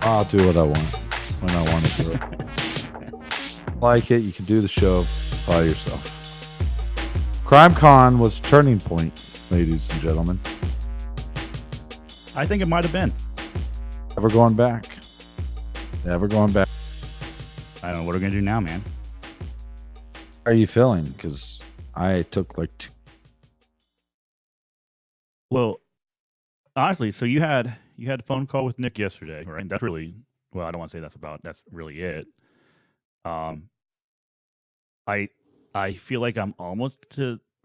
I'll do what I want when I want to do it. Like it, you can do the show by yourself. CrimeCon was a turning point, ladies and gentlemen. I think it might have been. Never going back. Never going back. I don't know. What are we going to do now, man? How are you feeling? Because I took like two. Well, honestly, so you had a phone call with Nick yesterday, right? That's really, well, I don't want to say that's really it. I feel like I'm almost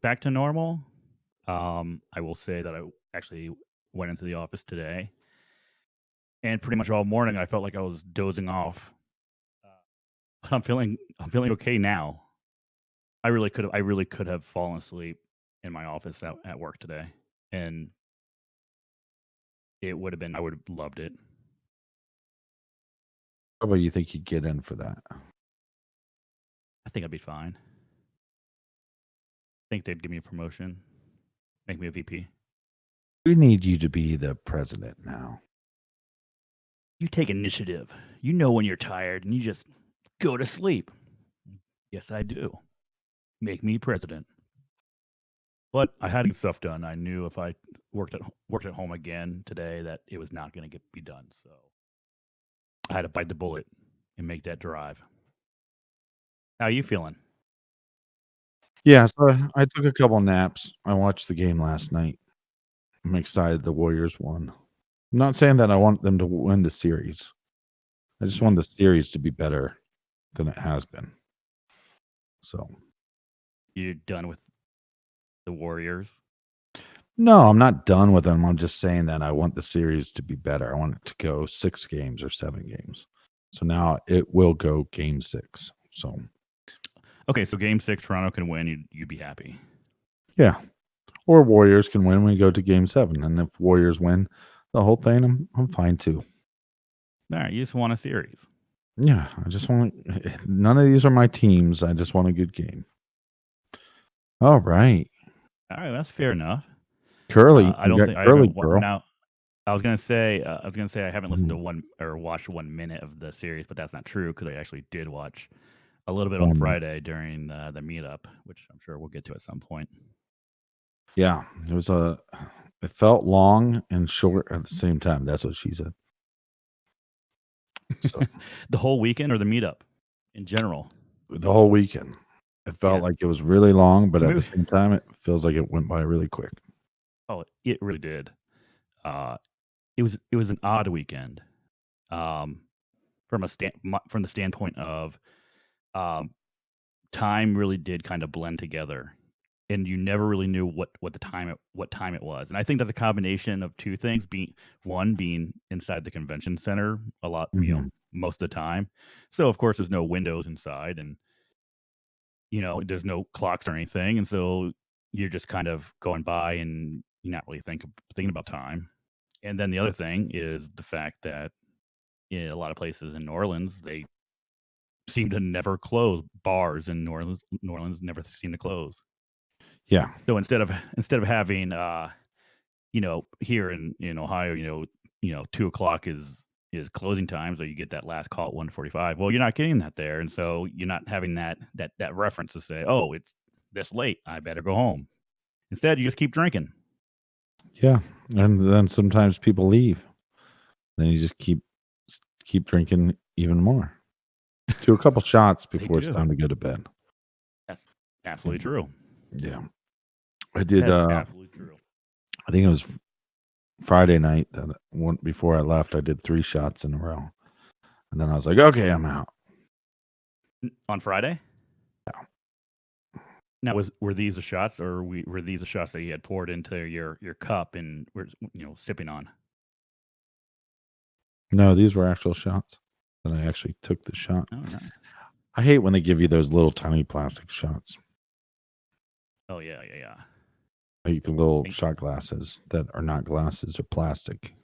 back to normal. I will say that I actually went into the office today, and pretty much all morning I felt like I was dozing off. But I'm feeling okay now. I really could have fallen asleep in my office at work today, and I would have loved it. How about you think you'd get in for that? I think I'd be fine. I think they'd give me a promotion, make me a VP. We need you to be the president now. You take initiative. You know when you're tired and you just go to sleep. Yes, I do. Make me president. But I had to get stuff done. I knew if I worked at home again today that it was not going to be done. So I had to bite the bullet and make that drive. How are you feeling? Yeah, so I took a couple naps. I watched the game last night. I'm excited the Warriors won. I'm not saying that I want them to win the series. I just want the series to be better than it has been. So You're done with the Warriors? no, I'm not done with them. I'm just saying that I want the series to be better. I want it to go 6 games or 7 games. So now it will go game 6. So Okay, so game 6, Toronto can win. You'd be happy. yeah. Or Warriors can win when we go to game 7. And if Warriors win the whole thing, I'm fine too. All right, you just want a series. Yeah, I just want none of these are my teams. I just want a good game. All right. All right, that's fair enough. Curly, I you don't got think I Curly haven't girl. now. I was gonna say I haven't listened to Mhm. one or watched 1 minute of the series, but that's not true because I actually did watch a little bit on One minute. Friday during the meetup, which I'm sure we'll get to at some point. Yeah, it felt long and short at the same time. That's what she said. So The whole weekend or the meetup in general? the whole weekend, it felt Yeah. like it was really long, but at the Maybe- same time, it feels like it went by really quick. Oh, it really did. It was an odd weekend, um, from from the standpoint of um, time really did kind of blend together, and you never really knew what time it was. And I think that's a combination of two things: being inside the convention center a lot, Mhm. most of the time. So of course there's no windows inside, and there's no clocks or anything, and so you're just kind of going by, and you're not really thinking about time. And then the other thing is the fact that in a lot of places in New Orleans, they seem to never close. Bars in New Orleans never seem to close. Yeah. So instead of having here in Ohio, 2 o'clock is closing time, so you get that last call at 1:45. Well, you're not getting that there, and so you're not having that reference to say, oh, it's this late, I better go home. Instead, you just keep drinking. Yeah, and then sometimes people leave. Then you just keep drinking even more. Do a couple shots They before it's do. time to go to bed. That's absolutely true. Yeah. I did, That's absolutely true. I think it was Friday night that one before I left, I did 3 shots in a row. And then I was like, "Okay, I'm out." On Friday? Yeah. Now, were these the shots, or were these the shots that you had poured into your cup and were sipping on? No, these were actual shots that I actually took the shot. Oh, nice. I hate when they give you those little tiny plastic shots, Oh yeah, yeah, yeah. like the little shot glasses that are not glasses, or plastic.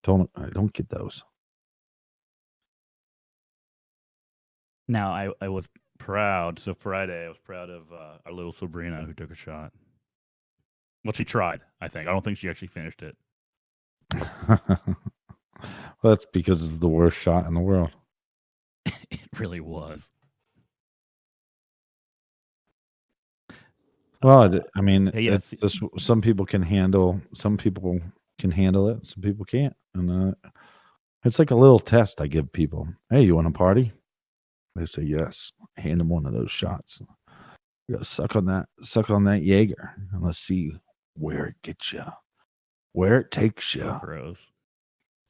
I don't get those. Now, I was proud. So Friday, I was proud of our little Sabrina who took a shot. Well, she tried. I think. I don't think she actually finished it. Well, that's because it's the worst shot in the world. It really was. Well, Uh, I mean, hey, it's yes. just some people can handle it, some people can't, and, it's like a little test I give people. "Hey, you wanna party?" They say, "Yes." Hand them one of those shots. You gotta suck on that Jaeger, and let's see where it gets you, where it takes So you. gross.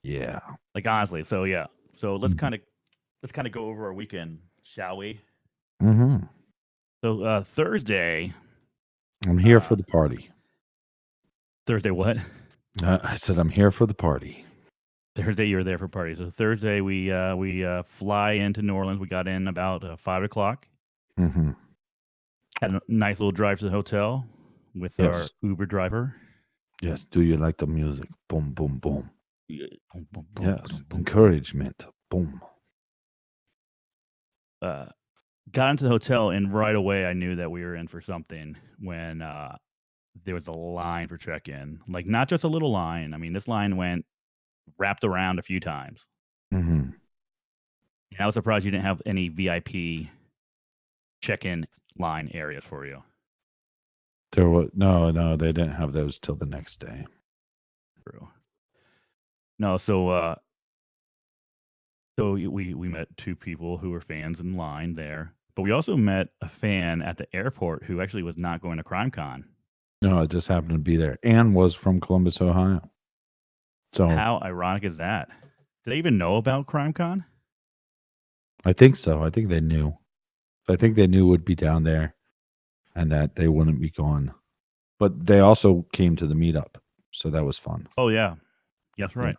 Yeah. Like, honestly, so, yeah. So Mhm. let's kinda go over our weekend, shall we? Mhm. So, Thursday, I'm here uh for the party. Thursday what? I said, "I'm here for the party." Thursday, you were there for party. So Thursday, we fly into New Orleans. We got in about 5 o'clock. Mhm. Had a nice little drive to the hotel with our Yes. Uber driver. Yes. Do you like the music? Boom, boom, boom. Yeah, boom, boom, boom, Yes. boom, boom, boom. Encouragement. Boom. Uh, got into the hotel, and right away I knew that we were in for something when there was a line for check-in. Like, not just a little line. I mean, this line wrapped around a few times. Mhm. And I was surprised you didn't have any VIP check-in line areas for you. There wa no, they didn't have those till the next day. True. No, so we met 2 people who were fans in line there, but we also met a fan at the airport who actually was not going to CrimeCon. No, it just happened to be there and was from Columbus, Ohio. So, How ironic is that? Did they even know about CrimeCon? I think so. I think they knew. I think they knew would be down there and that they wouldn't be gone. But they also came to the meetup, so that was fun. Oh, yeah. Yes, Yeah. right.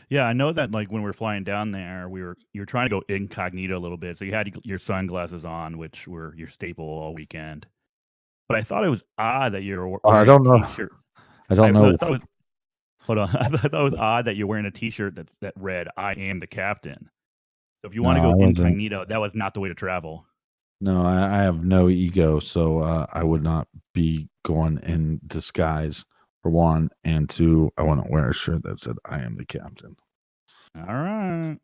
Yeah, I know that, like, when we were flying down there, you were trying to go incognito a little bit, so you had your sunglasses on, which were your staple all weekend. But I thought it was odd that you were I wearing a don't know. T-shirt. I I don't thought know. it was hold on. I thought it was odd that you're wearing a T-shirt that read, "I am the captain." So if you No, wanna go I wasn't. incognito, that was not the way to travel. No, I have no ego, so, I would not be going in disguise, for 1, and 2, I wouldn't wear a shirt that said, "I am the captain." Alright.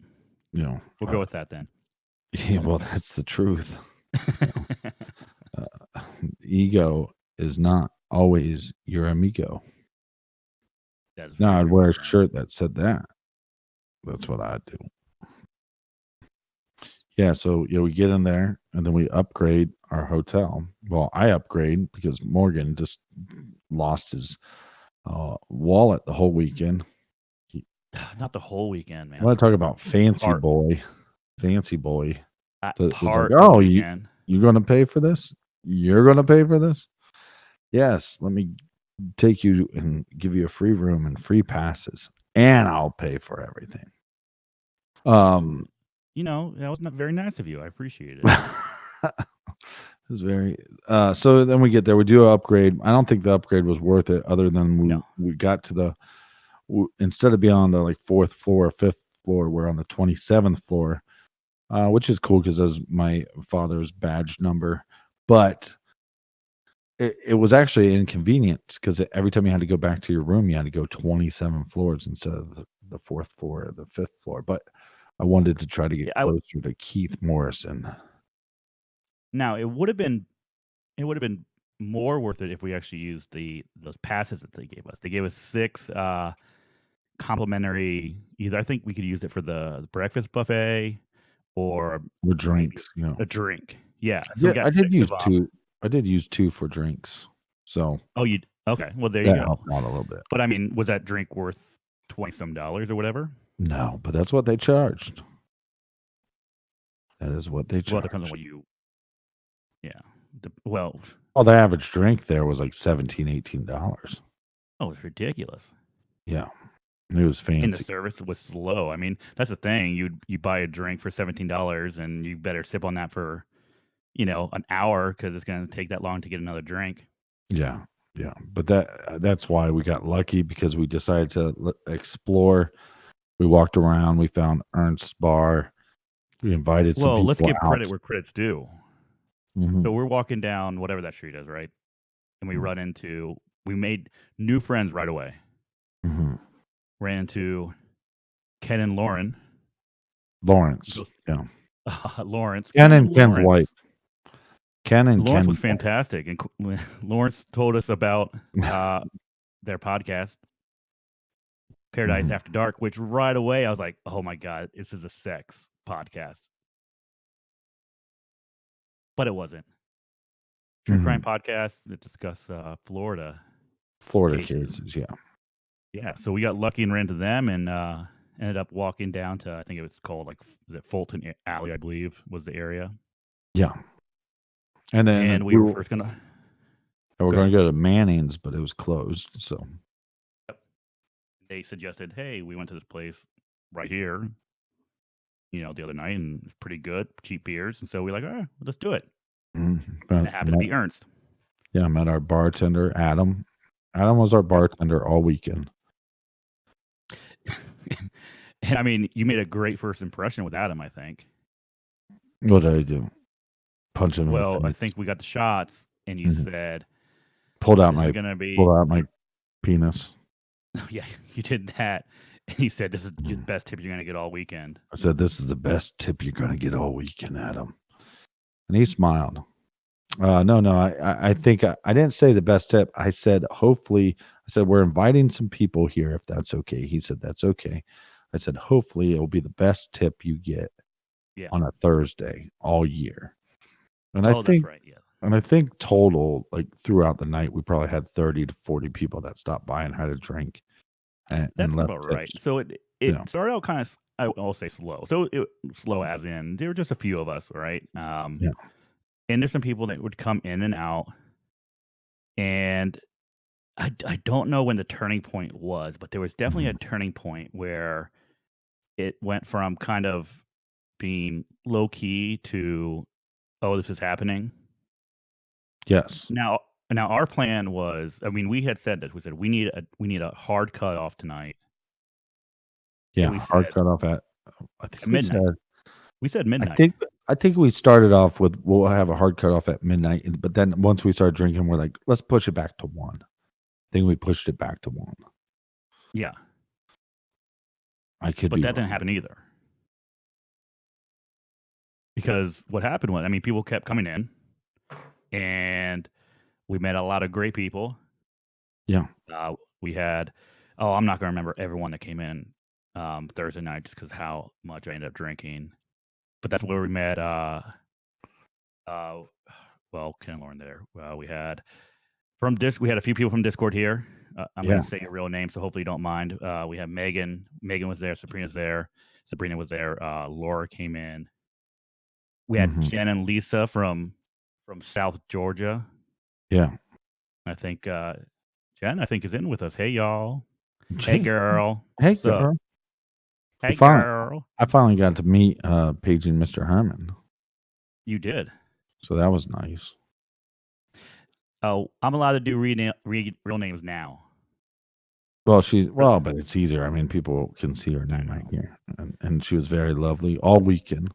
You know, We'll go with that then. yeah, well, that's the truth. You know, ego is not always your amigo. That is very Now, I'd true, my wear a friend. shirt that said that. That's what I'd do. Yeah, so, we get in there, and then we upgrade our hotel. Well, I upgrade because Morgan just lost his, wallet the whole weekend. He Not the whole weekend, I wanna man. talk about Part fancy boy that was like, part of the "Oh, weekend. you gonna pay for this? You're gonna pay for this? Yes, let me take you and give you a free room and free passes, and I'll pay for everything." Ooh, Um, that was not very nice of you. I appreciate it. it was very so then we get there, we do a upgrade. I don't think the upgrade was worth it other than No. we got to instead of being on the, like, 4th floor or 5th floor, we're on the 27th floor, which is cool because that was my father's badge number, but it was actually inconvenient because every time you had to go back to your room, you had to go 27 floors instead of the 4th floor or the 5th floor, but I wanted to try to Yeah, get closer to Keith Morrison. now it would have been more worth it if we actually used those passes that they gave us. They gave us 6, complimentary either I think we could use it for the breakfast buffet or Or maybe drinks, a drink. Yeah, so we Yeah, got 6 of them. I did use 2 for drinks, so Oh, you okay, well, there you that go. helped out a little bit. But, I mean, was that drink worth 20 some dollars or whatever? No, but that's what they charged. That is what they Well, it depends on charged. what you yeah. Well, Well, the average drink there was like 17, $18. oh, it's ridiculous. Yeah, it was And the fancy. service was slow. I mean, that's the thing. You buy a drink for $17 and you better sip on that for, an hour because it's gonna take that long to get another drink. Yeah, yeah, but that's why we got lucky because we decided to explore. We walked around, we found Ernst's bar, we invited some Well, let's people give credit out. where credit's due. Mhm, So we're walking down whatever that street is, right? And mm, we made new friends right away. mhm. Ran into Ken and Lauren. Lawrence, Those yeah. Lawrence. Ken Ken and and Ken's wife. Lawrence. Ken and Lawrence was Ken's wife. fantastic, and Lawrence told us about their podcast, Paradise Mhm, After Dark, which right away I was like, "Oh my god, this is a sex podcast," but it wasn't. True crime mhm. podcast that discuss Florida Florida cases. cases, yeah. Yeah, so we got lucky and ran to them, and ended up walking down to, I think it was called like, is it Fulton Alley, I believe was the area, Yeah, and then and we we were were first gonna we were go gonna ahead. go to Manning's, but it was closed, so They suggested, "Hey, we went to this place right here, the other night, and it's pretty good, cheap beers," and so we're like, let's do it." And met it happened to met be Ernst. yeah, met our bartender, Adam. Adam was our Yep. bartender all weekend. And I mean, you made a great first impression with Adam, I think. What did I do? Punch him in the Well, I face. think we got the shots, and you Mhm. said, Pulled out "This is my gonna pulled be." out my penis. Yeah, you did that, and you said, "This is the Mhm. best tip you're gonna get all weekend." I said, "This is the best tip you're gonna get all weekend, Adam." And he smiled. No, I think I didn't say the best tip. I said, hopefully, I said, we're inviting some people here if that's okay. He said, that's okay. I said, hopefully it'll be the best tip you get Yeah. on a Thursday all year. And I Oh, that's think, right. Yeah. and I think total, like throughout the night, we probably had 30 to 40 people that stopped by and had a drink and That's left about right. tips. So it You it know, started out kind of, I'll say slow. So it slow as in there were just a few of us, right? yeah. And there's some people that would come in and out, and I don't know when the turning point was, but there was definitely a Mhm. turning point where it went from kind of being low key to, "Oh, this is happening." Yes. Now now our plan was, I mean, we had said this. We said, "We need a hard cutoff tonight," and Yeah. we Hard said, cutoff I think "At we midnight." said, We said I midnight. think I think we started off with we'll have a hard cutoff at midnight, but then once we started drinking, we're like, let's push it back to 1. I think we pushed it back to 1. Yeah, I could but be that didn't wrong. happen either, because what happened was, I mean, people kept coming in, and we met a lot of great people. Yeah. We had, oh, I'm not gonna remember everyone that came in, Thursday night, just because how much I ended up drinking, but that's where we met, uh, well, Ken and Lauren there. We had we had a few people from Discord here. I'm Yeah. gonna say your real name, so hopefully you don't mind. We had Megan. Megan was there. Sabrina's there. Sabrina was there. Laura came in. We had Mhm. Jen and Lisa from South Georgia. Yeah. I think Jen, I think, is in with us. Hey y'all. Hey Jay, girl. hey, What's up? girl. We Hey finally girl. I finally got to meet, Paige and Mr. Herman, You did. so that was nice. Oh, I'm allowed to do read real names now. For- But it's easier. I mean, people can see her I name right know. here, and she was very lovely all weekend.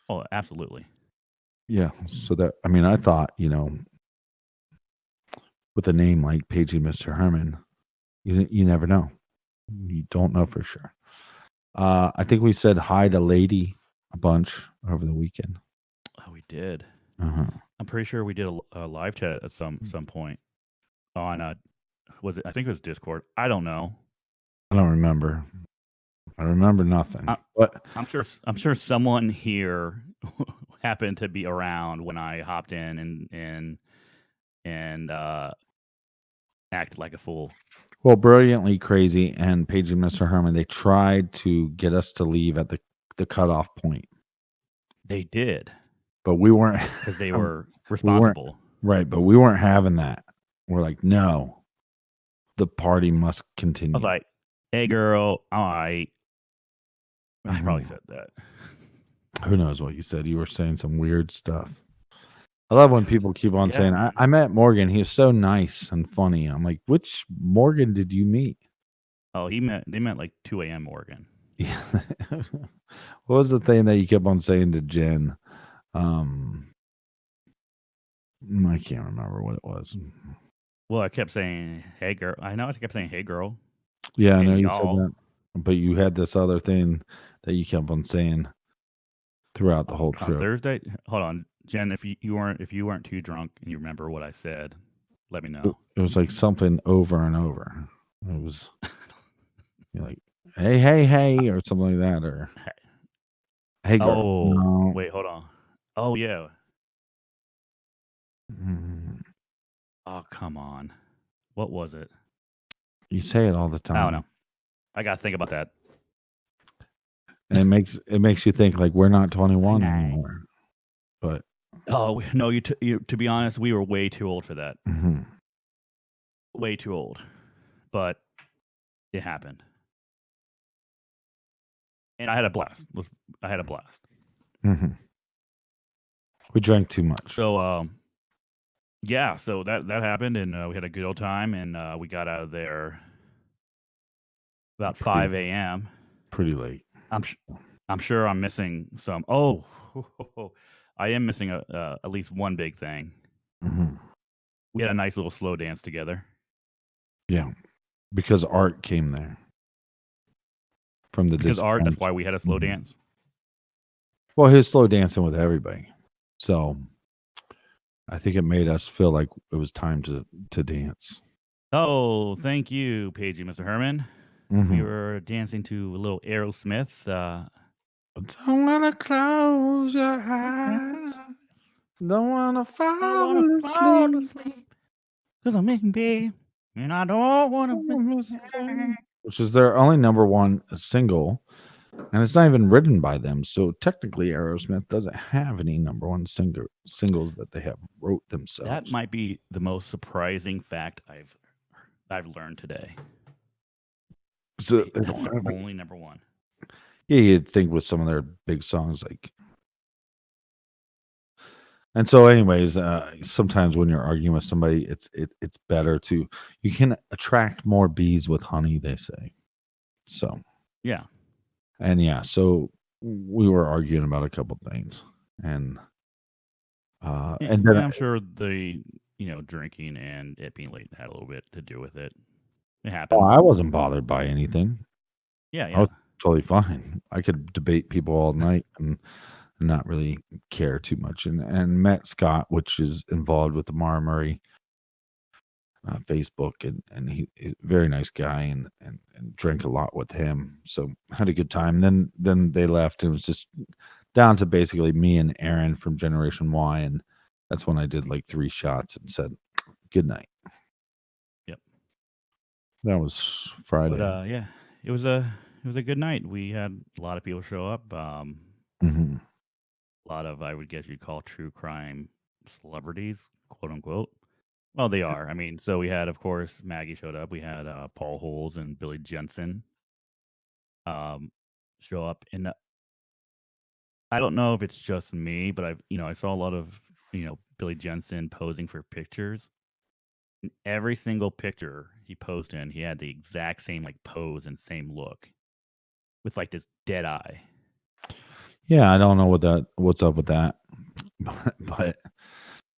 Oh, absolutely. Yeah, so that I mean, I thought, with a name like Paige and Mr. Herman, you never know. You don't know for sure. I think we said hi to Lady a bunch over the weekend. Oh, we did. Uh-huh. I'm pretty sure we did a live chat at some point on was it? I think it was Discord. I don't know. I don't remember. I remember nothing. I, But I'm sure someone here happened to be around when I hopped in and acted like a fool. well, brilliantly crazy and Paige and Mr. Herman, they tried to get us to leave at the cutoff point, They did, but we weren't because they were we weren't responsible. right, but we weren't having that. We're like, no, the party must I was continue. like, "Hey, girl, I probably Mhm. said that." Who knows what you said? You were saying some weird stuff. I love when people keep on Yeah. saying, I met Morgan. He was so nice and funny. I'm like, which Morgan did you meet? Oh, they meant like 2 a.m. Morgan. Yeah. What was the thing that you kept on saying to Jen? Um, I can't remember what it was. Well, I kept saying, "Hey, girl." I know I kept saying, "Hey, girl," Yeah, I know and you said y'all. that. but you had this other thing that you kept on saying throughout the whole On trip. Thursday, hold on, Jen. If you weren't too drunk and you remember what I said, let me know. It was like something over and over. It was you're like, "Hey, hey, hey," or something like that, or "Hey, girl." Oh, No. wait, hold on. Oh yeah. Mhm. Oh come on. What was it? You say it all the I don't know. time, I gotta think about that. and it makes you think like we're not 21 Night. anymore. But Oh no, to be honest, we were way too old for that. mhm, Way too old. But it happened, and I had a blast. I had a blast. mhm. We drank too much. So yeah, so that happened, and we had a good old time, and we got out of there about Pretty 5 a.m. pretty late. I'm sh- I'm sure I'm missing some. Oh, I am missing at least one big thing. Mhm. We had a nice little slow dance together Yeah, because Art came there from the because art. That's discount. why we had a slow Mhm. dance. Well, he was slow dancing with everybody, so I think it made us feel like it was time to dance. Oh, thank you, Paigey, Mr. Herman. We Mhm. were dancing to a little Aerosmith. Don't wanna close your eyes. Don't wanna I wanna fall fall asleep. asleep 'cause I'm making big, and I don't wanna miss Miss a a thing. Which is their only number one single, and it's not even written by them. So technically, Aerosmith doesn't have any number one singles that they have wrote That themselves. might be the most surprising fact I've learned today. So they That's don't their have it. only number one. Yeah, you'd think with some of their big songs, like. And so, anyways, sometimes when you're arguing with somebody, it's better to you can attract more bees with honey, they say. So, Yeah. and yeah, so we were arguing about a couple things, and Yeah, and then and I'm sure the drinking and it being late had a little bit to do with it. It oh, happens. I wasn't bothered by anything. Yeah, I yeah, was totally fine. I could debate people all night and not really care too much. And met Scott, which is involved with the Mara Murray Facebook, and he very nice guy, and drank a lot with him. So had a good time. Then they left, and it was just down to basically me and Aaron from Generation Y, and that's when I did like 3 shots and said good night. yep. That was But Friday. yeah, it was a good night. We had a lot of people show up. Mhm. A lot of I would guess you'd call true crime celebrities, quote unquote. Well, they are. I mean, so we had, of course, Maggie showed up. We had Paul Holes and Billy Jensen um, show up, and I don't know if it's just me, but I saw a lot of Billy Jensen posing for pictures. And every single picture he posed in, he had the exact same like pose and same look with like this dead eye. Yeah, I don't know what's up with that, but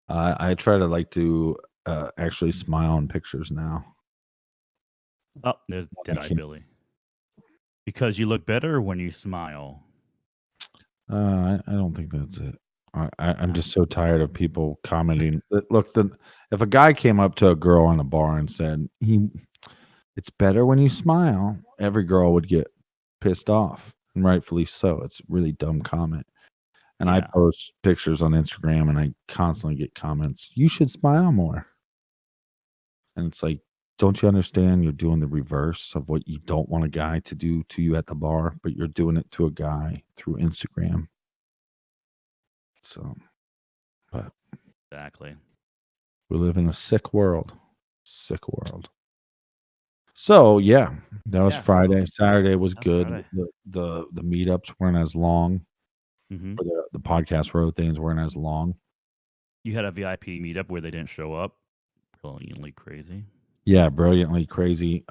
I try to like to actually smile in pictures now. Oh, there's I dead eye can't. Billy. Because you look better when you smile. I don't think that's it. I'm Uh, just so tired of people commenting. Look, if a guy came up to a girl in a bar and said it's better when you smile, every girl would get pissed off, and rightfully so. It's a really dumb comment. And I yeah, post pictures on Instagram, and I constantly get comments. You should smile more. And it's like, don't you understand? You're doing the reverse of what you don't want a guy to do to you at the bar, but you're doing it to a guy through Instagram. So, but exactly. we live in a sick world. Sick world. So yeah, that was Yeah, so Friday. Saturday was that's good. Friday. The meetups weren't as long, Hmm. or the podcast road things weren't as long. You had a VIP meetup where they didn't show up. Brilliantly crazy. Yeah, brilliantly crazy.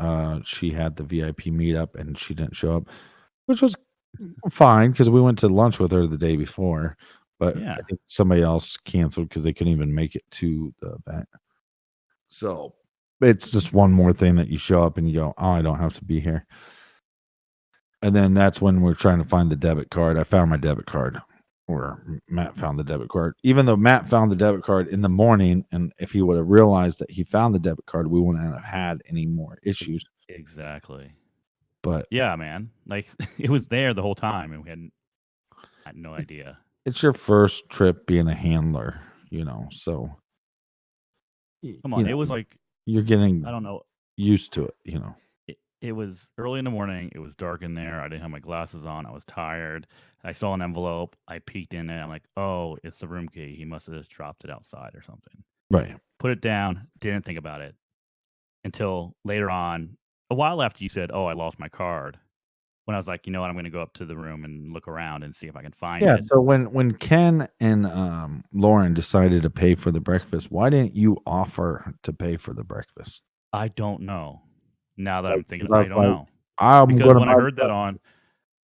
She had the VIP meetup and she didn't show up, which was fine because we went to lunch with her the day before. But I Yeah, think somebody else canceled because they couldn't even make it to the event. So it's just one more thing that you show up and you go, "Oh, I don't have to be here." And then that's when we're trying to find the debit card. I found my debit card, or Matt found the debit card. Even though Matt found the debit card in the morning, and if he would have realized that he found the debit card, we wouldn't have had any more issues. Exactly. But Yeah, man. Like it was there the whole time, and we had no idea. it's your first trip being a handler, so Come on, it was you're I getting don't know. used to it. It was early in the morning. It was dark in there. I didn't have my glasses on. I was tired. I saw an envelope. I peeked in it. I'm like, oh, it's the room key. He must have just dropped it outside or something. Right. Put it down. Didn't think about it until later on, a while after you said, oh, I lost my card. When I was like, you know what, I'm going to go up to the room and look around and see if I can find Yeah, it. so when Ken and, Lauren decided to pay for the breakfast, why didn't you offer to pay for the breakfast? I don't know. Now that Like, I'm thinking, 'cause I I was don't like, know. "I'm Because gonna when I buy heard that on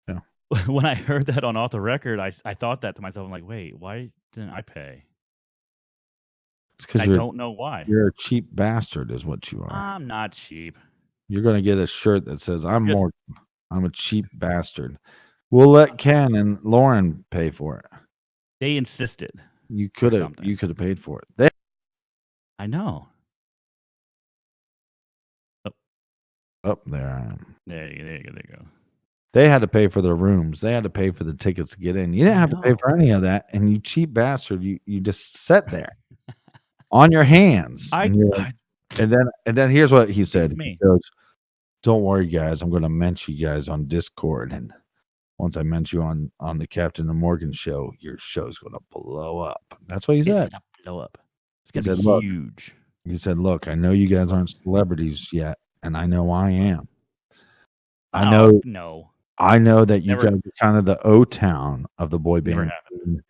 Yeah. when I heard that on off the record, I thought that to myself. I'm like, wait, why didn't I pay? It's And 'cause I don't know why. you're a cheap bastard is what you are. I'm not cheap. You're gonna get a shirt that says, I'm just I'm a cheap bastard." We'll let I'm not Ken cheap. and Lauren pay for it. They insisted You for coulda something. you coulda paid for it. They I know. Oh, Up there I am. there you go, there you go. They had to pay for their rooms. They had to pay for the tickets to get in. You didn't I have to pay know. for any of that, and you cheap bastard, you just sat there on your hands, I and you're like I and then here's what he It's said. He me. goes, "Don't worry, guys. I'm gonna mention you guys on Discord, and once I mention you on the Captain and Morgan show, your show's gonna blow up." That's what he It's said. gonna blow up. It's He gonna be said, "Look," huge. he said, "Look, I know you guys aren't celebrities yet, and I know I am. I Oh know no. I know that you Never guys are kind of the O-town of the boy never band happened. scene,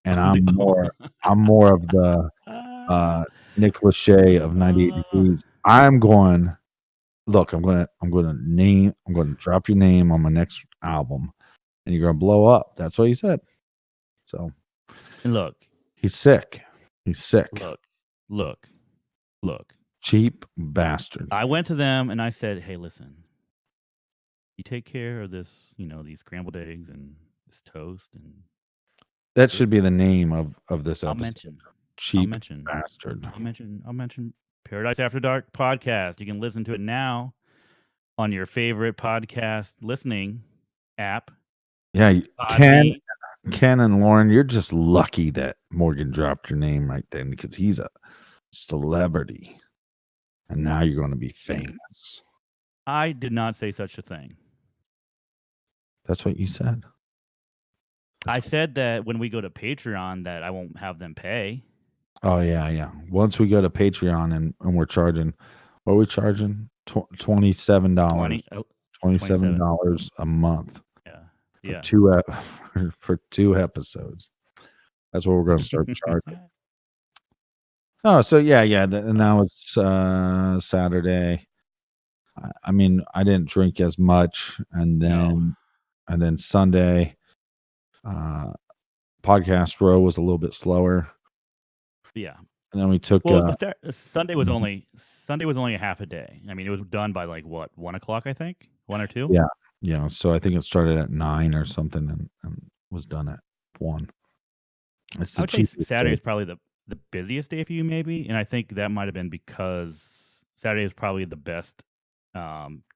and The I'm more of the, Ah, uh, Nick Lachey of 98 uh, Degrees. I'm going Look, I'm gonna drop your name on my next album, and you're gonna blow up." That's what he said. So, and look, he's sick. He's sick. look, look, look. Cheap bastard. I went to them and I said, "Hey, listen, you take care of this, these scrambled eggs and this toast, and That should be the name of this I'll episode. mention, I'll Cheap mention, bastard. I'll mention Paradise After Dark podcast. You can listen to it now on your favorite podcast listening app, Yeah, Ken Podme. Ken and Lauren, you're just lucky that Morgan dropped your name right then because he's a celebrity, and now you're gonna be famous. I did not say such a thing. That's what you said. I That's said that when we go to Patreon, that I won't have them pay Oh, yeah, yeah. Once we go to Patreon and we're charging what are we charging? $27. 20, oh, $27. $27 a month Yeah, for yeah. 2 for 2 episodes. That's what we're gonna start charging. Oh, so yeah, and that was, Saturday. I mean, I didn't drink as much, No, and then Sunday, uh, podcast row was a little bit slower, yeah. and then we took, Well, Mhm. Sunday was only a half a day. I mean, it was done by like what 1 o'clock, I think, 1 or 2. Yeah, yeah, so I think it started at 9 or something and was done at 1. It's I the would say cheapest Saturday day. is probably the busiest day for you, maybe, and I think that might have been because Saturday is probably the best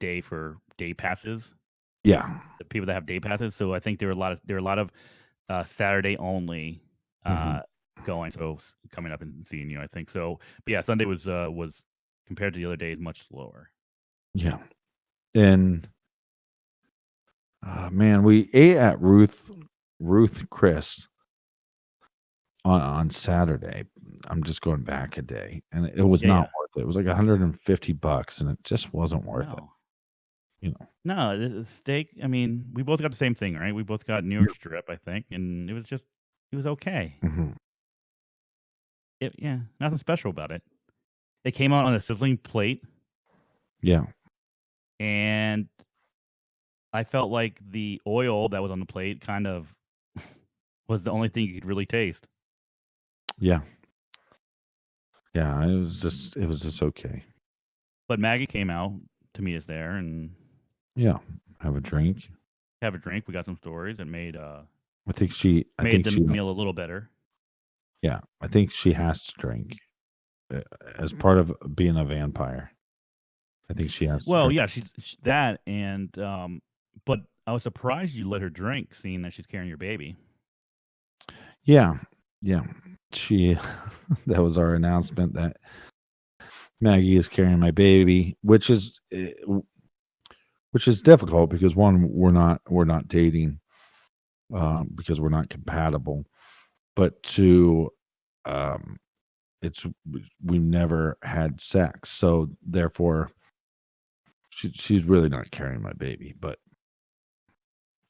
day for day passes. Yeah. The people that have day passes. So I think there were a lot of Saturday only Mhm. uh, going. So coming up and seeing you, I think so. But yeah, Sunday was compared to the other days much slower. Yeah, and, man, we ate at Ruth Chris on Saturday. I'm just going back a day, and it was Yeah, not yeah. worth it. It was like $150, and it just wasn't worth it, No, you know? no, the steak. I mean, we both got the same thing, right? We both got New York Yeah. strip, I think, and it was okay. Mhm. Yeah, nothing special about it. It came out on a sizzling plate, Yeah, and I felt like the oil that was on the plate kind of was the only thing you could really taste. yeah, yeah, it was just okay. But Maggie came out to meet us there, and Yeah, have a drink. have a drink. We got some stories and made I think she I made think the she meal a little better. yeah, I think she has to drink, uh, as part of being a vampire. I think she has to Well, drink. yeah, she's that, and but I was surprised you let her drink, seeing that she's carrying your baby. Yeah, yeah. She that was our announcement that Maggie is carrying my baby, which is difficult because, one, we're not dating, because we're not compatible, but two, um, it's we've never had sex, so therefore she's really not carrying my baby, but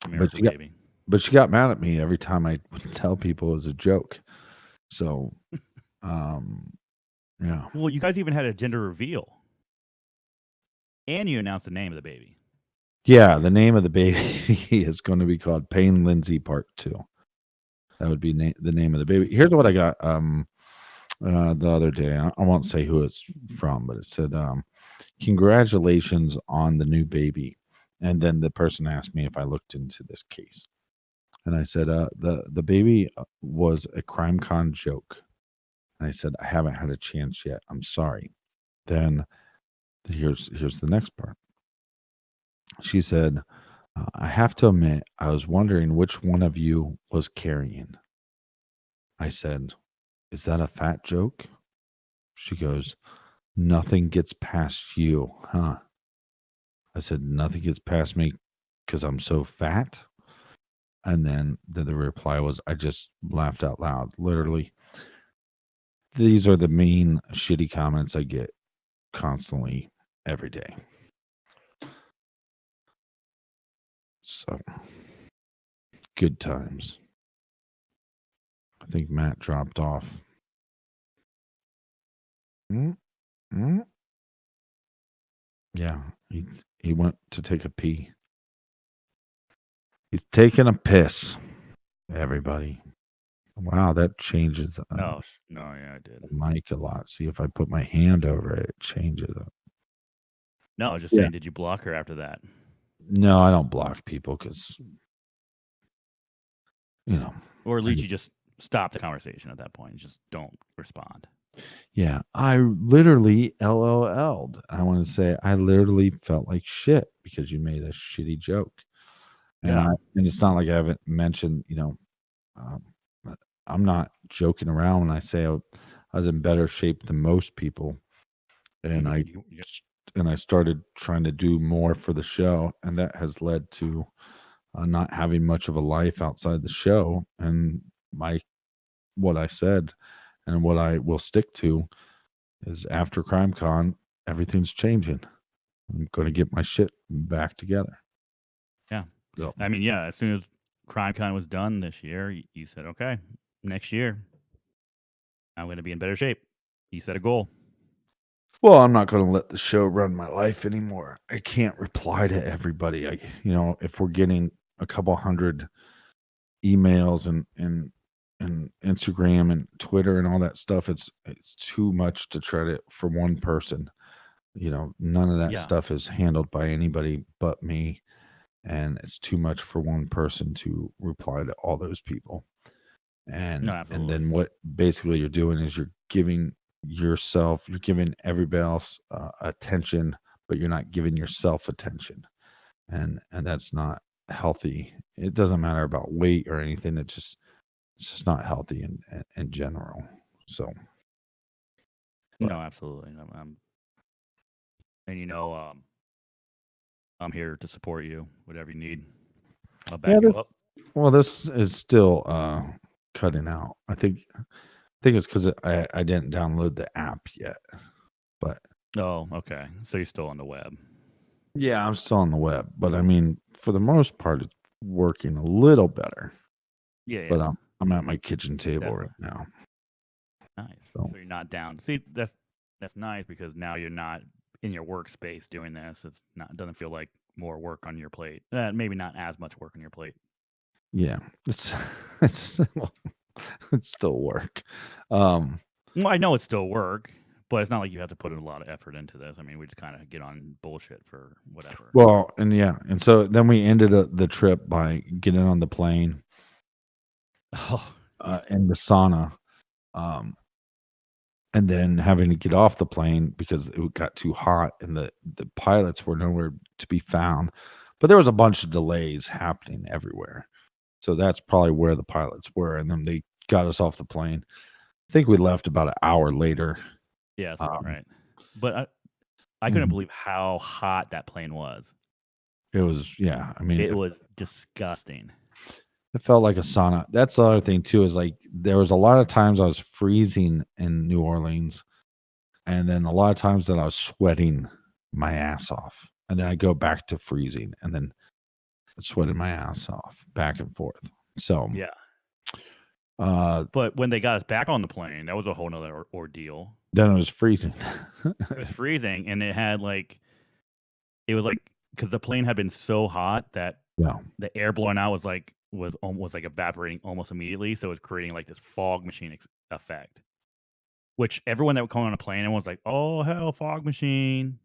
Miracle she got baby. but she got mad at me every time I would tell people it was a joke. So, um, yeah. Well, you guys even had a gender reveal, and you announced the name of the baby. Yeah, the name of the baby is gonna be called Payne Lindsay Part 2. That would be the name of the baby. Here's what I got, the other day. I won't say who it's from, but it said, "Congratulations on the new baby." And then the person asked me if I looked into this case. And I said, the baby, was a CrimeCon joke." And I said, "I haven't had a chance yet. I'm sorry." Then here's the next part. She said, "I have to admit, I was wondering which one of you was carrying." I said, "Is that a fat joke?" She goes, "Nothing gets past you, huh?" I said, "Nothing gets past me because I'm so fat?" And then the reply was, I just laughed out loud. Literally, these are the mean, shitty comments I get constantly every day. So, good times. I think Matt dropped off. Mm, mm. Yeah, he went to take a pee. He's taking a piss, everybody. Wow, that changes, No, no, yeah, I did. the mic a lot. See, if I put my hand over it, it changes it. No, I was just Yeah. saying, did you block her after that? No, I don't block people because, you know, Or at I least you just stop the conversation at that point. Just don't respond. yeah, I literally LOL'd. I wanna say I literally felt like shit because you made a shitty joke, and Yeah. it's not like I haven't mentioned, um, I'm not joking around when I say I was in better shape than most people, and I Yeah. s and I started trying to do more for the show, and that has led to, not having much of a life outside the show, and my what I said and what I will stick to is after CrimeCon, everything's changing. I'm gonna get my shit back together. Yeah. So, I mean, yeah, as soon as CrimeCon was done this year, you said, okay, next year, I'm going to be in better shape. You set a goal. well, I'm not gonna let the show run my life anymore. I can't reply to everybody. If we're getting a couple hundred emails and Instagram and Twitter and all that stuff, it's too much to try to for one person. None of that Yeah. stuff is handled by anybody but me, and it's too much for one person to reply to all those people. No, And absolutely. then what basically you're doing is you're giving everybody else, attention, but you're not giving yourself attention, and that's not healthy. It doesn't matter about weight or anything. It's just not healthy in general. So, but No, absolutely. And I'm here to support you, whatever you need. I'll yeah, back you up. this is still, cutting out. I think it's because I didn't download the app yet, but Oh, okay. So you're still on the web. yeah, I'm still on the web, but I mean, for the most part, it's working a little better. Yeah, But yeah. I'm at my kitchen table right Definitely. now. Nice. So So you're not down. See, that's nice because now you're not in your workspace doing this. It doesn't feel like more work on your plate. Maybe not as much work on your plate. yeah, it's it's still, it's still work. Um, Well, I know it's still work, But it's not like you have to put a lot of effort into this. I mean, we just kind of get on bullshit for whatever. Well, and yeah, and so then we ended the trip by getting on the plane, Oh, yeah. in the sauna, um, and then having to get off the plane because it got too hot and the pilots were nowhere to be found. But there was a bunch of delays happening everywhere. So that's probably where the pilots were, and then they got us off the plane. I think we left about an hour later. Yeah, that's about Um, right. But I couldn't mhm. believe how hot that plane was. It was, yeah, I mean, It was disgusting. it felt like a sauna. That's the other thing too, is like there was a lot of times I was freezing in New Orleans, and then a lot of times that I was sweating my ass off. And then I go back to freezing and then sweating my ass off back and forth. So Yeah. uh But when they got us back on the plane, that was a whole nother ordeal. then it was freezing. It was freezing, and it was like because the plane had been so hot that Yeah. the air blowing out was almost like evaporating almost immediately. So it was creating like this fog machine effect, which everyone that would come on a plane and was like, "Oh hell, fog machine!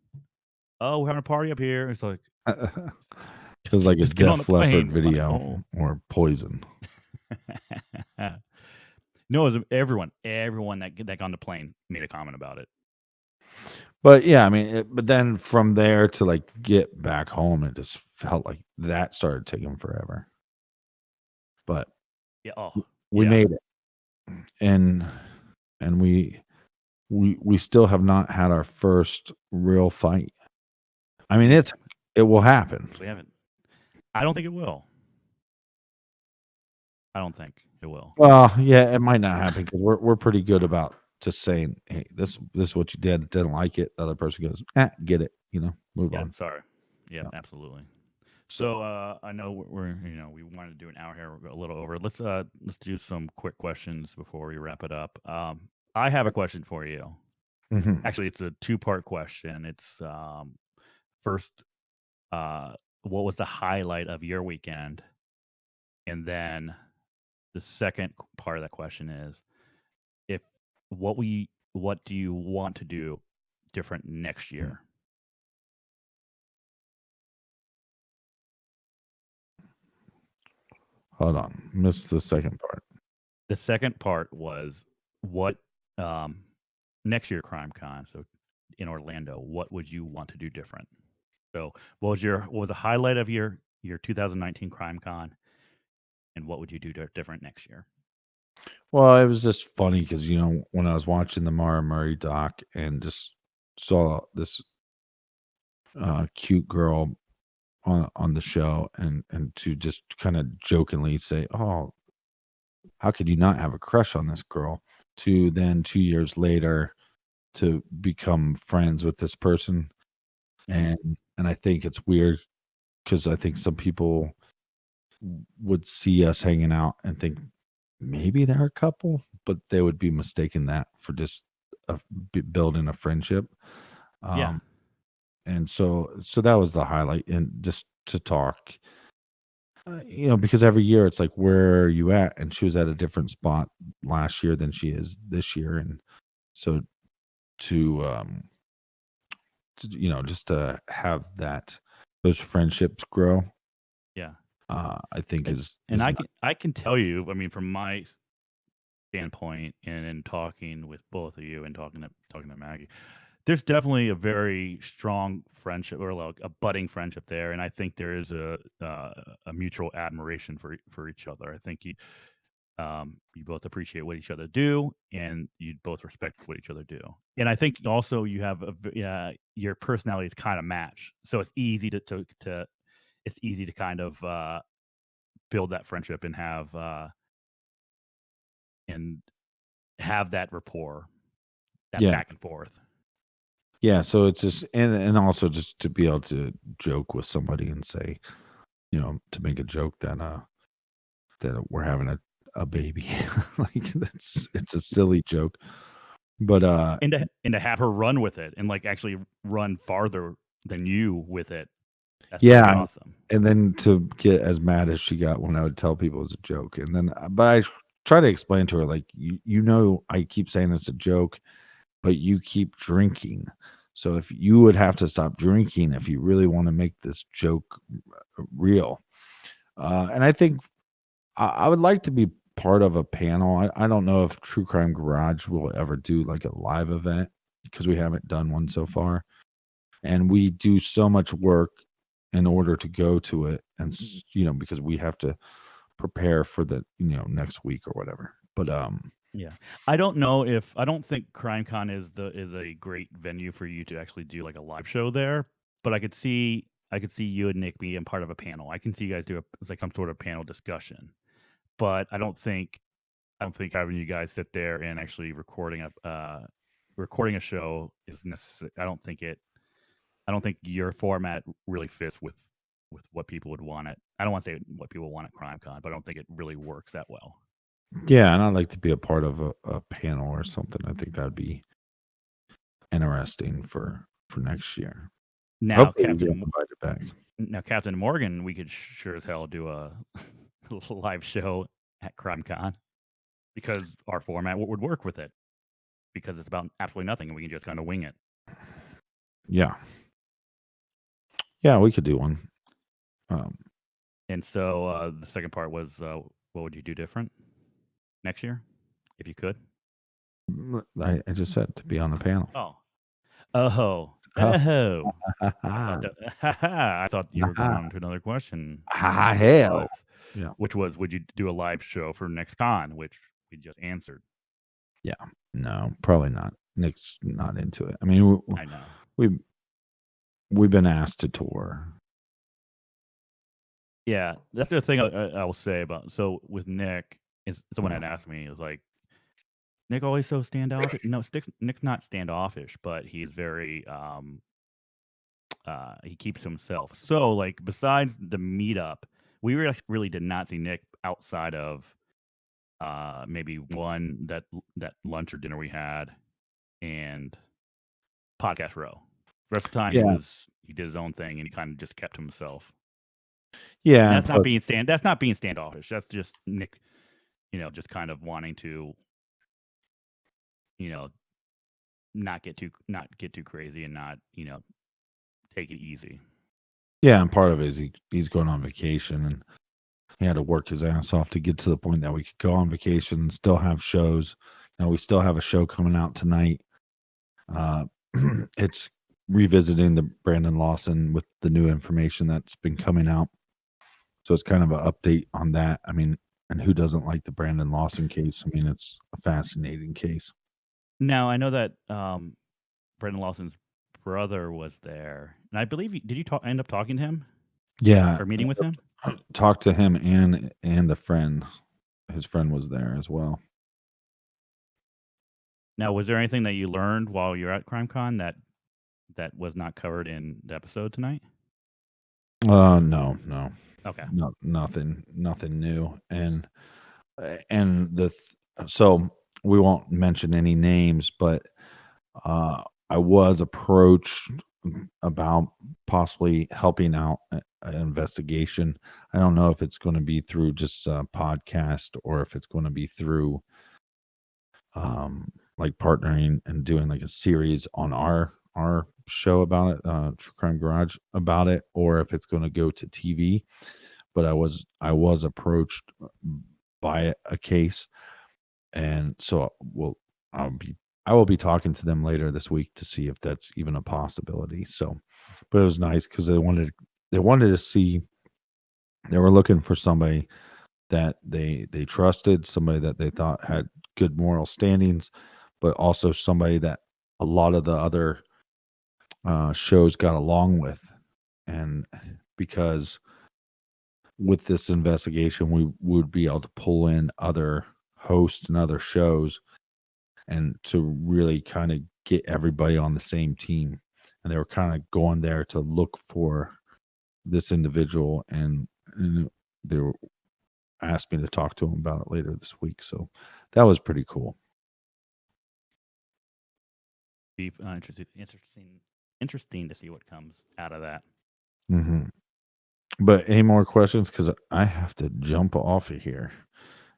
Oh, we're having a party up here." It's like It was like a just get on the Def Leppard plane. Like, video oh. or Poison. No, it was everyone that got on the plane made a comment about it. But yeah, I mean, but then from there to like get back home, it just felt like that started taking forever. But Yeah. Oh, we yeah. made it, and and we still have not had our first real fight. I mean, We it will happen. we haven't. I don't think it will. I don't think it will. Well, yeah, it might not happen because we're pretty good about just saying, "Hey, this is what you did. Didn't like it." The other person goes, get it. Move Yeah. on. Sorry. Yeah. Yeah. Absolutely. So, So I know we're we wanted to do an hour here, we're a little over. Let's do some quick questions before we wrap it up. I have a question for you. mhm. Actually, it's a two-part question. It's first, uh, what was the highlight of your weekend, and then the second part of that question is if what do you want to do different next year? Hold on, missed the second part. The second part was what um, next year CrimeCon, so in Orlando, what would you want to do different? So, what was the highlight of your 2019 CrimeCon, and what would you do different next year? Well, it was just funny because when I was watching the Mara Murray doc and just saw this cute girl on the show, and to just kind of jokingly say, "Oh, how could you not have a crush on this girl?" To then 2 years later to become friends with this person, Mhm. and I think it's weird because I think some people would see us hanging out and think maybe they're a couple, but they would be mistaken that for just building a friendship. Yeah, Um, and so that was the highlight, and just to talk, because every year it's like, where are you at? And she was at a different spot last year than she is this year, and so to just to have those friendships grow, yeah, I think and is not. I can tell you, I mean, from my standpoint, and in talking with both of you and talking to Maggie, there's definitely a very strong friendship or like a budding friendship there, and I think there is a mutual admiration for each other. I think you both appreciate what each other do, and you both respect what each other do. And I think also you have your personalities kind of match, so it's easy to it's easy to kind of build that friendship and have that rapport, that Yeah. back and forth. Yeah, so it's just, and also just to be able to joke with somebody and say, to make a joke that we're having a baby. Like, it's a silly joke. But And to have her run with it and like actually run farther than you with it, that's pretty yeah, awesome. and then to get as mad as she got when I would tell people it was a joke. And then but I try to explain to her, like, I keep saying it's a joke, but you keep drinking. So if you would have to stop drinking if you really want to make this joke real. And I think I would like to be part of a panel. I don't know if True Crime Garage will ever do like a live event because we haven't done one so far. And we do so much work in order to go to it. And, because we have to prepare for the, next week or whatever. But, Yeah. I don't think CrimeCon is a great venue for you to actually do like a live show there, but I could see you and Nick being part of a panel. I can see you guys do like some sort of panel discussion. But I don't think having you guys sit there and actually recording a show is necessary. I don't think your format really fits with what people would want it. I don't want to say what people want at CrimeCon, but I don't think it really works that well. yeah, and I'd like to be a part of a panel or something. I think that'd be interesting for next year. Now, Hopefully we get Captain invited back. Now, Captain Morgan, we could sure as hell do a live show at CrimeCon because our format would work with it because it's about absolutely nothing and we can just kind of wing it. Yeah. Yeah, we could do one. And so the second part was, what would you do different next year if you could? I just said to be on the panel. Oh, oh, Oh. oh! I thought Ah, that. I thought you were going on to another question, hell. Yeah. which was, would you do a live show for next con? Which we just answered. Yeah. No, probably not. Nick's not into it. I mean, I know. we we've been asked to tour. Yeah, that's the thing I will say about so with Nick is someone had asked me, it was like, Nick always so standoffish. No, Nick's not standoffish, but he's very he keeps to himself. So like besides the meetup, we really did not see Nick outside of maybe one that lunch or dinner we had and podcast row. The rest of the time Yeah. he did his own thing and he kind of just kept to himself. And Yeah, and that's not plus being standoffish. That's just Nick, just kind of wanting to, you know, not get too crazy and not, take it easy. yeah, and part of it is he's going on vacation and he had to work his ass off to get to the point that we could go on vacation and still have shows. We still have a show coming out tonight. Uh, it's revisiting the Brandon Lawson with the new information that's been coming out. So it's kind of an update on that. I mean, and who doesn't like the Brandon Lawson case? I mean, it's a fascinating case. Now I know that Brendan Lawson's brother was there, and I believe did you end up talking to him Yeah, or meeting with him? talked to him and the friend. His friend was there as well. Now, was there anything that you learned while you're at CrimeCon that was not covered in the episode tonight? No, no, Okay. no, nothing new. And so we won't mention any names, but I was approached about possibly helping out an investigation. I don't know if it's going to be through just a podcast or if it's going to be through like partnering and doing like a series on our show about it, True Crime Garage about it, or if it's going to go to TV. But I was approached by a case, and so I'll be I will be talking to them later this week to see if that's even a possibility. So, but it was nice because they wanted to see, they were looking for somebody that they trusted, somebody that they thought had good moral standings, but also somebody that a lot of the other shows got along with, and because with this investigation, we would be able to pull in other hosts and other shows and to really kind of get everybody on the same team. And they were kind of going there to look for this individual, and they were asked me to talk to him about it later this week. So that was pretty cool. Be interesting to see what comes out of that. hmm But any more questions? Because I have to jump off of here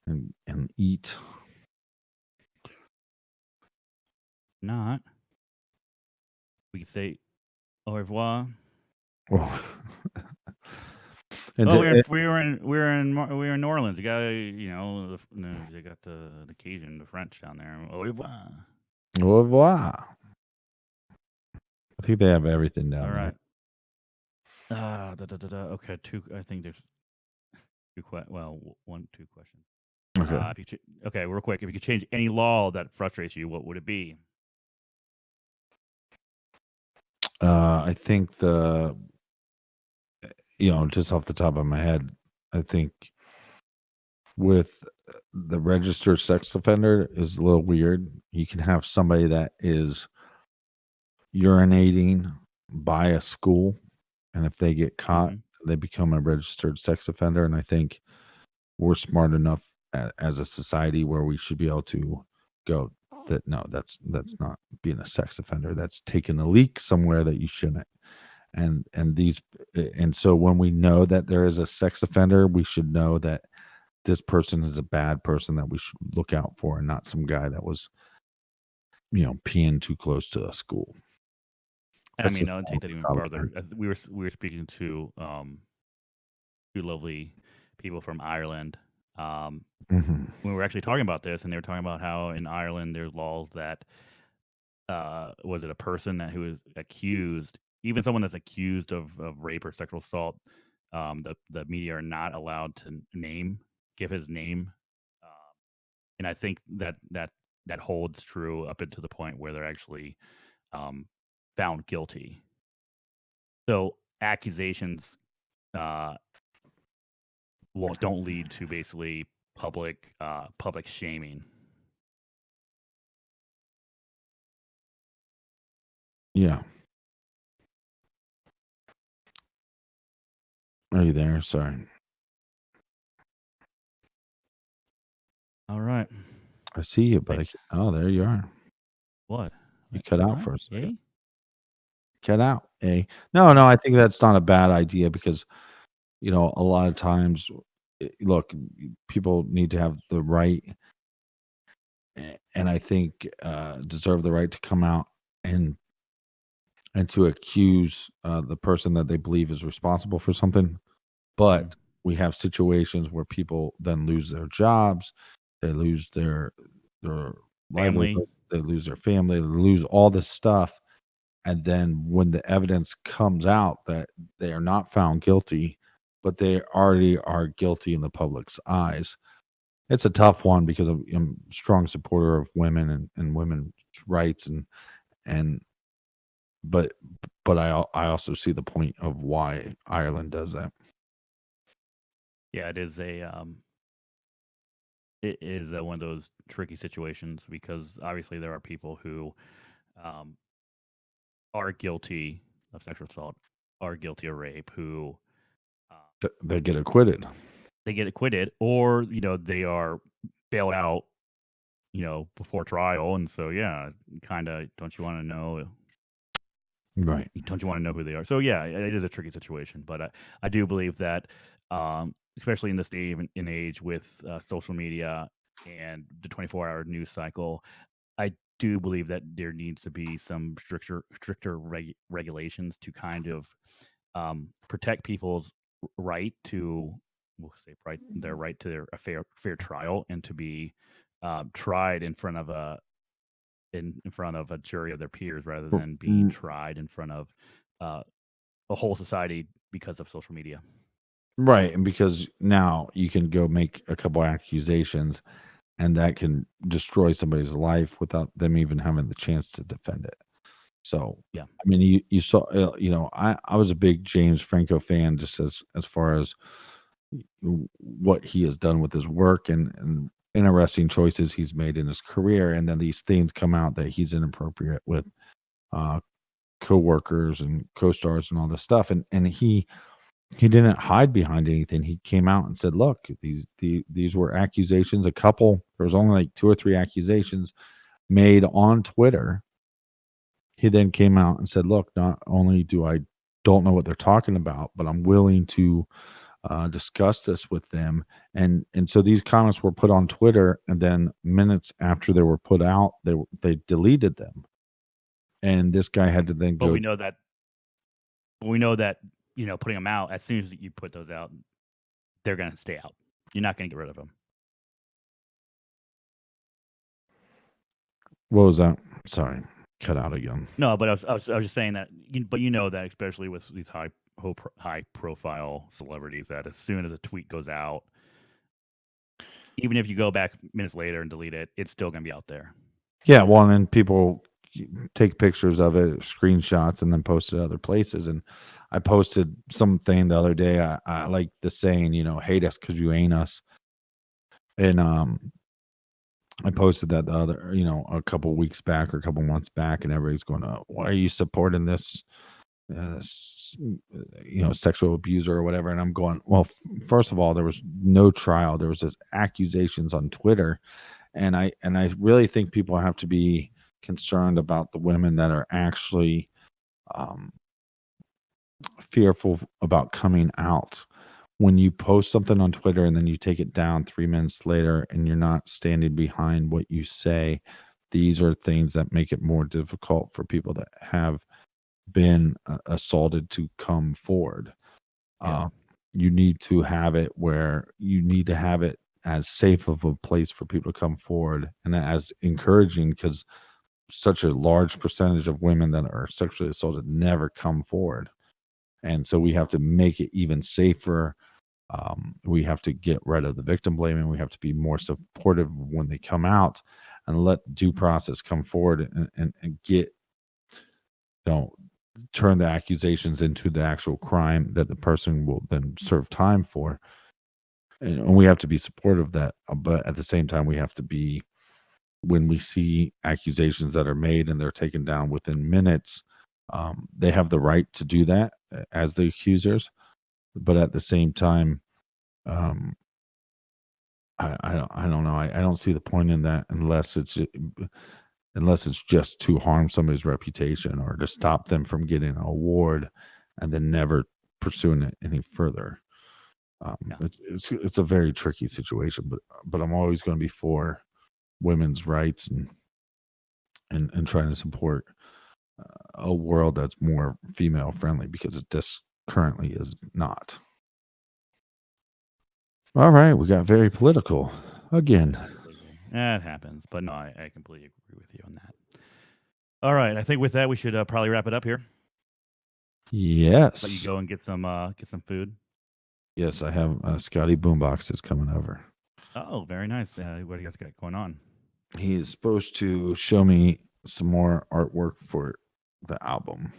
and eat. not, we could say au revoir. Well, and Well, to, we were in New Orleans. You got they got the Cajun, the French down there. Au revoir. au revoir. I think they have everything All down there. right. Okay, two. I think there's two questions. Okay. Okay, real quick. If you could change any law that frustrates you, what would it be? I think just off the top of my head, I think with the registered sex offender is a little weird. You can have somebody that is urinating by a school, and if they get caught, Hmm. they become a registered sex offender. And I think we're smart enough as a society where we should be able to go that no, that's not being a sex offender. That's taking a leak somewhere that you shouldn't. And so when we know that there is a sex offender, we should know that this person is a bad person that we should look out for, and not some guy that was peeing too close to a school. I That's mean, just I'll my take that even top further. opinion. We were speaking to two lovely people from Ireland. Mhm. We were actually talking about this, and they were talking about how in Ireland there's laws that was it a person that who is accused, even someone that's accused of rape or sexual assault, the media are not allowed to give his name, uh, and I think that holds true up until the point where they're actually um, found guilty. So accusations uh, don't lead to basically public shaming. Yeah. Are you there? Sorry. All right, I see you, but thanks. oh, there you are. What? You cut out What? for a second. Yay? Cut out, eh? No, no, Oh, I think that's not a bad idea because, a lot of times, look, people need to have the right, and I think, deserve the right to come out and to accuse, the person that they believe is responsible for something. mhm. But we have situations where people then lose their jobs, they lose their Family. livelihood, they lose their family, they lose all this stuff, and then when the evidence comes out that they are not found guilty, but they already are guilty in the public's eyes, it's a tough one because I'm a strong supporter of women and women's rights, and but I also see the point of why Ireland does that. Yeah, it is one of those tricky situations because obviously there are people who um, are guilty of sexual assault, are guilty of rape, who uh, They get acquitted. they get acquitted, or they are bailed out, before trial, and so yeah, kind of Right. don't you want to know who they are? So yeah, it is a tricky situation, but I do believe that, especially in this day and age with social media and the 24-hour news cycle, I do believe that there needs to be some stricter regulations to kind of protect people's right to, we'll say, their right to a fair trial and to be tried in front of a jury of their peers rather R than being r tried in front of uh, a whole society because of social media. right, and because now you can go make a couple accusations, and that can destroy somebody's life without them even having the chance to defend it. So, Yeah, I mean, you saw, I was a big James Franco fan just as far as what he has done with his work and interesting choices he's made in his career, and then these things come out that he's inappropriate with, uh, coworkers and co-stars and all this stuff, and he didn't hide behind anything. He came out and said, "Look, these were accusations. A couple. There was only like 2 or 3 accusations made on Twitter." He then came out and said, "Look, not only do I don't know what they're talking about, but I'm willing to discuss this with them." And so these comments were put on Twitter, and then minutes after they were put out, they deleted them. and this guy had to then But go. we know that. But we know that putting them out as soon as you put those out, they're gonna stay out. You're not gonna get rid of them. What was that? Sorry, cut out again. No, but I was just saying that. But that especially with these high profile celebrities, that as soon as a tweet goes out, even if you go back minutes later and delete it, it's still gonna be out there. Yeah, well, and then people take pictures of it, screenshots, and then post it other places. And I posted something the other day. I like the saying, hate us because you ain't us. And I posted that the other, a couple weeks back or a couple months back, and everybody's going, "Why are you supporting this, sexual abuser or whatever?" And I'm going, well, first of all, there was no trial. There was just accusations on Twitter, and I really think people have to be concerned about the women that are actually um, fearful about coming out. When you post something on Twitter and then you take it down 3 minutes later and you're not standing behind what you say, these are things that make it more difficult for people that have been assaulted to come forward. Yeah. You need to have it where you need to have it as safe of a place for people to come forward and as encouraging, because such a large percentage of women that are sexually assaulted never come forward. And so we have to make it even safer. We have to get rid of the victim blaming. We have to be more supportive when they come out and let due process come forward and get, turn the accusations into the actual crime that the person will then serve time for. And we have to be supportive of that. But at the same time, we have to be, when we see accusations that are made and they're taken down within minutes, they have the right to do that as the accusers. But at the same time, I don't know. I don't see the point in that unless it's just to harm somebody's reputation or to stop them from getting an award and then never pursuing it any further. Yeah. It's a very tricky situation, but I'm always going to be for women's rights and trying to support a world that's more female friendly, because it just currently is not. All right, we got very political again. Absolutely. That happens, but no, I completely agree with you on that. All right, I think with that we should probably wrap it up here. Let you Yes. go and get some food. Yes, I have Scotty Boombox is coming over. Oh, very nice. What do you guys got going on? He's supposed to show me some more artwork for the album.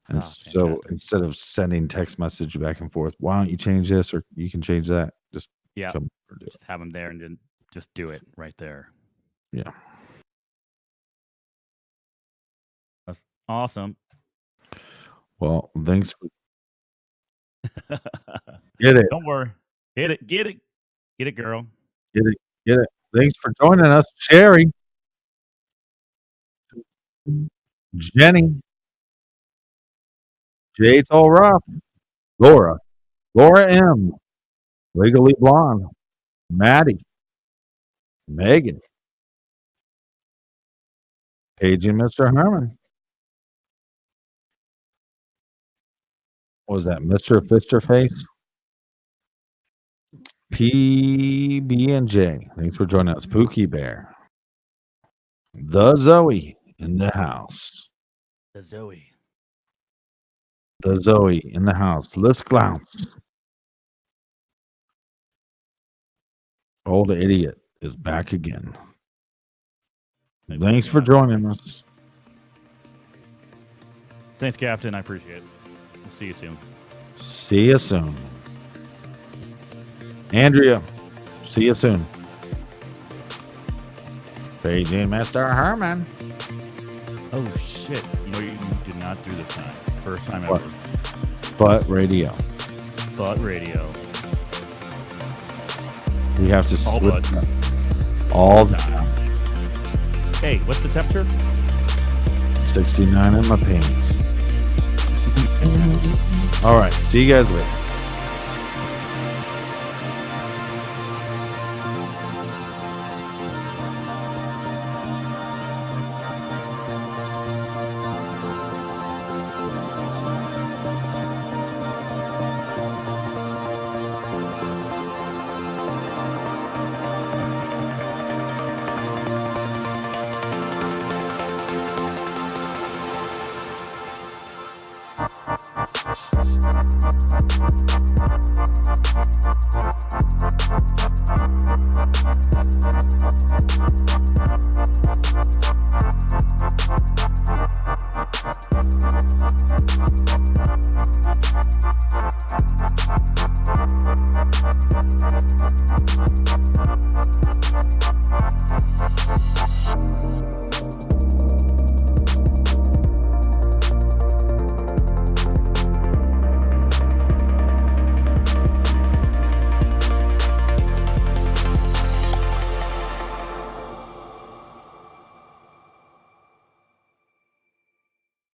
And so Fantastic. instead of sending text message back and forth, why don't you change this or you can change that? Just Yeah, come or do it. just have them there and then just do it right there. Yeah. That's awesome. Well, thanks for get it. Don't worry. Get it, girl. Get it. Get it. Thanks for joining us, Sherry. Jenny. Jay Toll Rough. Laura. Laura M. Legally Blonde. Maddie. Megan. Paige and Mr. Herman. What was that? Mr. Fisterface? PB&J. Thanks for joining us. Pookie Bear. The Zoe in the house. The Zoe. The Zoe in the house. Liz Glounce. Old idiot is back again. Thanks for joining us. Thanks, Captain. I appreciate it. We'll see you soon. See you soon. Andrea, see you soon. Paige and Mr. Herman. Oh, shit. You did not do this time. First time What? ever. But radio. But radio. We have to All switch buts. up all the time. Hey, what's the temperature? 69 in my pants. All right. See you guys later.